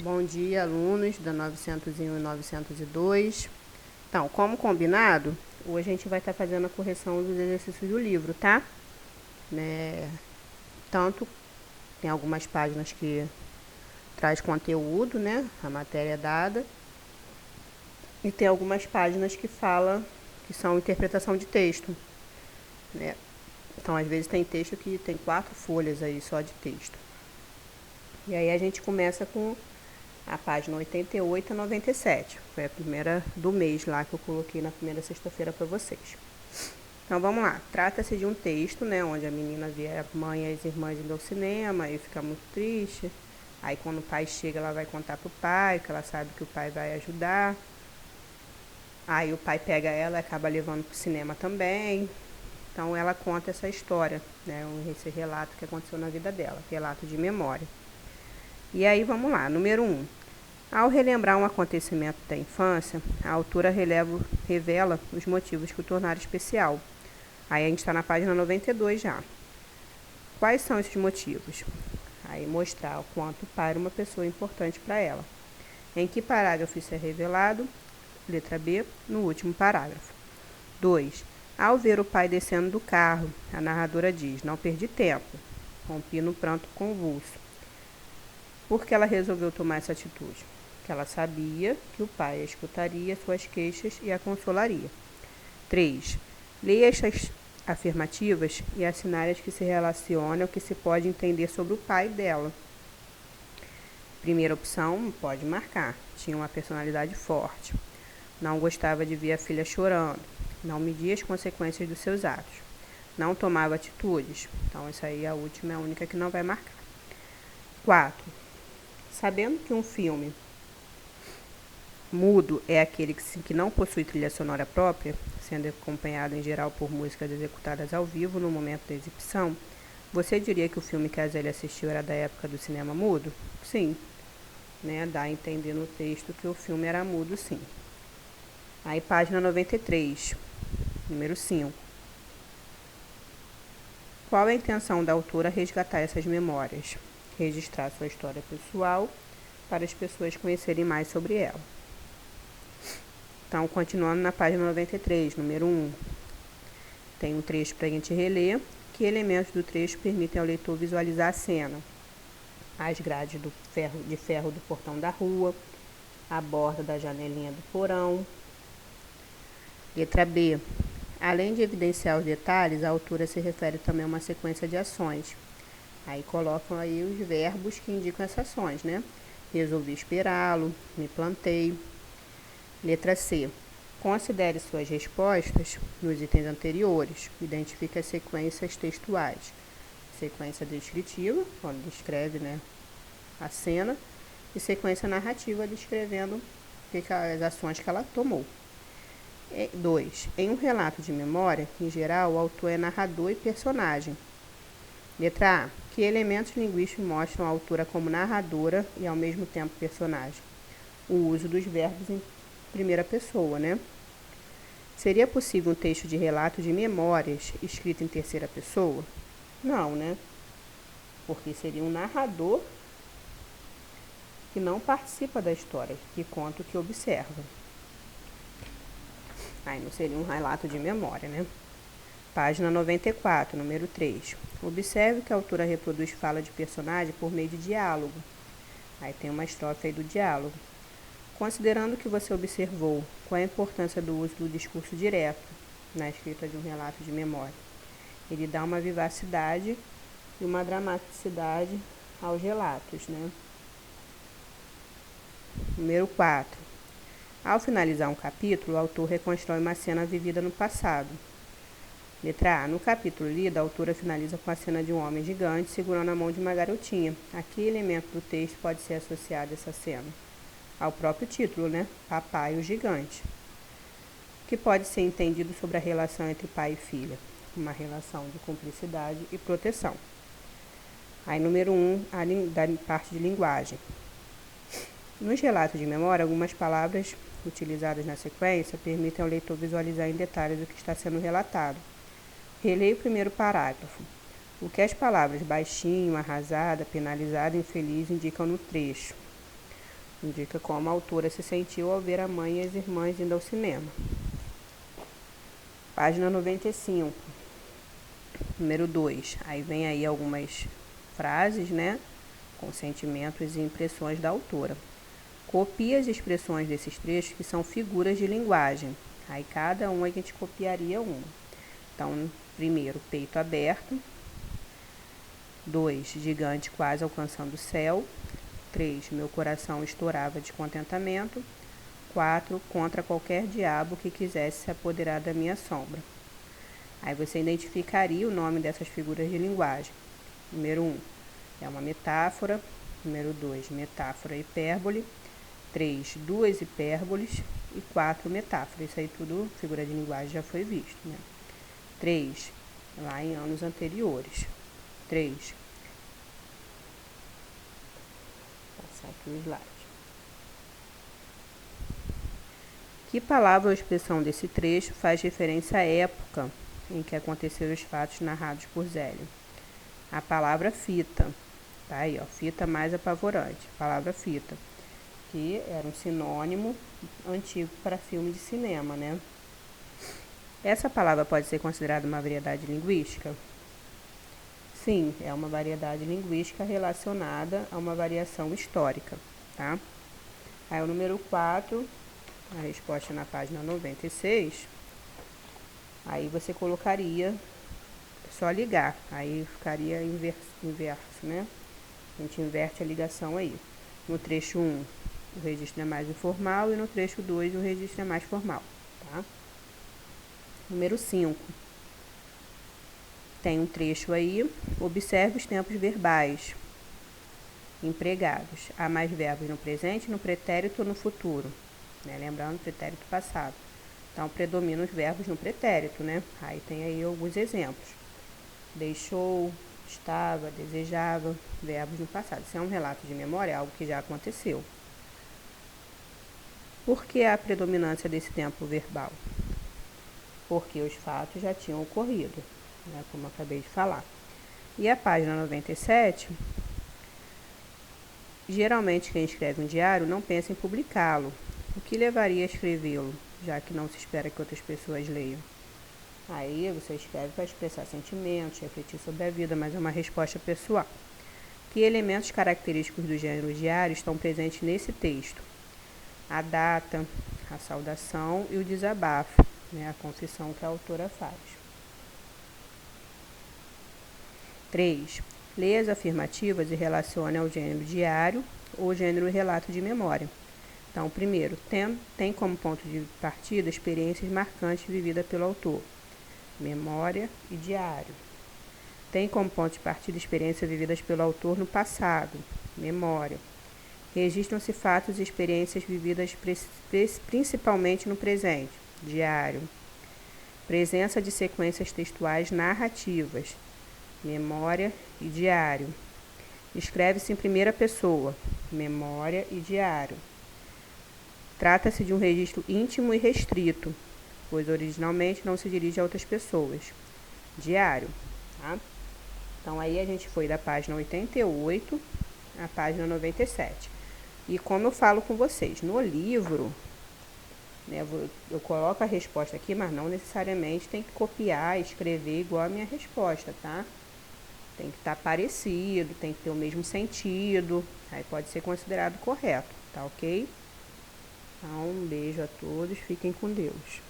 Bom dia, alunos da 901 e 902. Então, como combinado, hoje a gente vai estar fazendo a correção dos exercícios do livro, tá? Tanto tem algumas páginas que traz conteúdo, né? A matéria é dada. E tem algumas páginas que são interpretação de texto, né? Então, às vezes tem texto que tem 4 folhas aí só de texto. E aí a gente começa com a página 88 a 97. Foi a primeira do mês lá que eu coloquei na primeira sexta-feira para vocês. Então vamos lá. Trata-se de um texto, né, onde a menina vê a mãe e as irmãs indo ao cinema e fica muito triste. Aí quando o pai chega, ela vai contar pro pai, que ela sabe que o pai vai ajudar. Aí o pai pega ela e acaba levando pro cinema também. Então ela conta essa história, né, esse relato que aconteceu na vida dela, relato de memória. E aí vamos lá, número 1. Ao relembrar um acontecimento da infância, a autora revela os motivos que o tornaram especial. Aí a gente está na página 92 já. Quais são esses motivos? Aí mostrar o quanto o pai era uma pessoa importante para ela. Em que parágrafo isso é revelado? Letra B, no último parágrafo. 2. Ao ver o pai descendo do carro, a narradora diz: não perdi tempo. Rompi no pranto convulso. Por que ela resolveu tomar essa atitude? Que ela sabia que o pai escutaria suas queixas e a consolaria. 3. Leia estas afirmativas e assinale as que se relacionam ao que se pode entender sobre o pai dela. Primeira opção, pode marcar. Tinha uma personalidade forte. Não gostava de ver a filha chorando. Não media as consequências dos seus atos. Não tomava atitudes. Então, essa aí é a última, é a única que não vai marcar. 4. Sabendo que um filme mudo é aquele que não possui trilha sonora própria, sendo acompanhado em geral por músicas executadas ao vivo no momento da exibição, você diria que o filme que a Zélia assistiu era da época do cinema mudo? Sim. Né? Dá a entender no texto que o filme era mudo, sim. Aí, página 93, número 5. Qual a intenção da autora resgatar essas memórias? Registrar sua história pessoal para as pessoas conhecerem mais sobre ela. Então, continuando na página 93, número 1. Tem um trecho para a gente reler. Que elementos do trecho permitem ao leitor visualizar a cena? As grades de ferro do portão da rua, a borda da janelinha do porão. Letra B. Além de evidenciar os detalhes, a autora se refere também a uma sequência de ações. Aí colocam aí os verbos que indicam essas ações, né? Resolvi esperá-lo, me plantei. Letra C. Considere suas respostas nos itens anteriores. Identifique as sequências textuais. Sequência descritiva, quando descreve, né, a cena. E sequência narrativa, descrevendo as ações que ela tomou. 2. Em um relato de memória, em geral, o autor é narrador e personagem. Letra A. Que elementos linguísticos mostram a autora como narradora e ao mesmo tempo personagem? O uso dos verbos em primeira pessoa, né? Seria possível um texto de relato de memórias escrito em terceira pessoa? Não, né? Porque seria um narrador que não participa da história, que conta o que observa. Aí não seria um relato de memória, né? Página 94, número 3. Observe que a autora reproduz fala de personagem por meio de diálogo. Aí tem uma estrofe aí do diálogo. Considerando que você observou, qual a importância do uso do discurso direto na escrita de um relato de memória? Ele dá uma vivacidade e uma dramaticidade aos relatos, né? Número 4. Ao finalizar um capítulo, o autor reconstrói uma cena vivida no passado. Letra A. No capítulo lido, a autora finaliza com a cena de um homem gigante segurando a mão de uma garotinha. A que elemento do texto pode ser associado a essa cena? Ao próprio título, né? Papai o Gigante. Que pode ser entendido sobre a relação entre pai e filha? Uma relação de cumplicidade e proteção. Aí, número 1, da parte de linguagem. Nos relatos de memória, algumas palavras utilizadas na sequência permitem ao leitor visualizar em detalhes o que está sendo relatado. Releia o primeiro parágrafo. O que as palavras baixinho, arrasada, penalizada e infeliz indicam no trecho? Indica como a autora se sentiu ao ver a mãe e as irmãs indo ao cinema. Página 95, número 2. Aí vem aí algumas frases, né, com sentimentos e impressões da autora. Copie as expressões desses trechos que são figuras de linguagem. Aí cada um a gente copiaria uma. Então, primeiro, peito aberto. 2, gigante quase alcançando o céu. 3, meu coração estourava de contentamento. 4, contra qualquer diabo que quisesse se apoderar da minha sombra. Aí você identificaria o nome dessas figuras de linguagem. Número 1, é uma metáfora. Número 2, metáfora e hipérbole. 3, duas hipérboles. E 4, metáfora. Isso aí tudo, figura de linguagem, já foi visto, né? 3, lá em anos anteriores. 3. Vou passar aqui o slide. Que palavra ou expressão desse trecho faz referência à época em que aconteceram os fatos narrados por Zélio? A palavra fita. Tá aí, ó, fita mais apavorante. A palavra fita, que era um sinônimo antigo para filme de cinema, né? Essa palavra pode ser considerada uma variedade linguística? Sim, é uma variedade linguística relacionada a uma variação histórica, tá? Aí o número 4, a resposta na página 96, aí você colocaria, só ligar, aí ficaria inverso, né? A gente inverte a ligação aí. No trecho 1, o registro é mais informal, e no trecho 2, o registro é mais formal, tá? Número 5. Tem um trecho aí, observe os tempos verbais empregados. Há mais verbos no presente, no pretérito ou no futuro, né? Lembrando, pretérito passado. Então, predominam os verbos no pretérito, né? Aí tem aí alguns exemplos. Deixou, estava, desejava, verbos no passado. Isso é um relato de memória, algo que já aconteceu. Por que a predominância desse tempo verbal? Porque os fatos já tinham ocorrido, né, como eu acabei de falar. E a página 97, geralmente quem escreve um diário não pensa em publicá-lo. O que levaria a escrevê-lo, já que não se espera que outras pessoas leiam? Aí você escreve para expressar sentimentos, refletir sobre a vida, mas é uma resposta pessoal. Que elementos característicos do gênero diário estão presentes nesse texto? A data, a saudação e o desabafo, né, a confissão que a autora faz. 3. Leia as afirmativas e relacione ao gênero diário ou gênero relato de memória. Então, primeiro, tem como ponto de partida experiências marcantes vividas pelo autor. Memória e diário. Tem como ponto de partida experiências vividas pelo autor no passado. Memória. Registram-se fatos e experiências vividas principalmente no presente. Diário. Presença de sequências textuais narrativas. Memória e diário. Escreve-se em primeira pessoa. Memória e diário. Trata-se de um registro íntimo e restrito, pois originalmente não se dirige a outras pessoas. Diário. Tá? Então, aí a gente foi da página 88 à página 97. E como eu falo com vocês, no livro, né, eu coloco a resposta aqui, mas não necessariamente tem que copiar, escrever igual a minha resposta, tá? Tem que estar parecido, tem que ter o mesmo sentido, aí pode ser considerado correto, tá ok? Então, um beijo a todos, fiquem com Deus.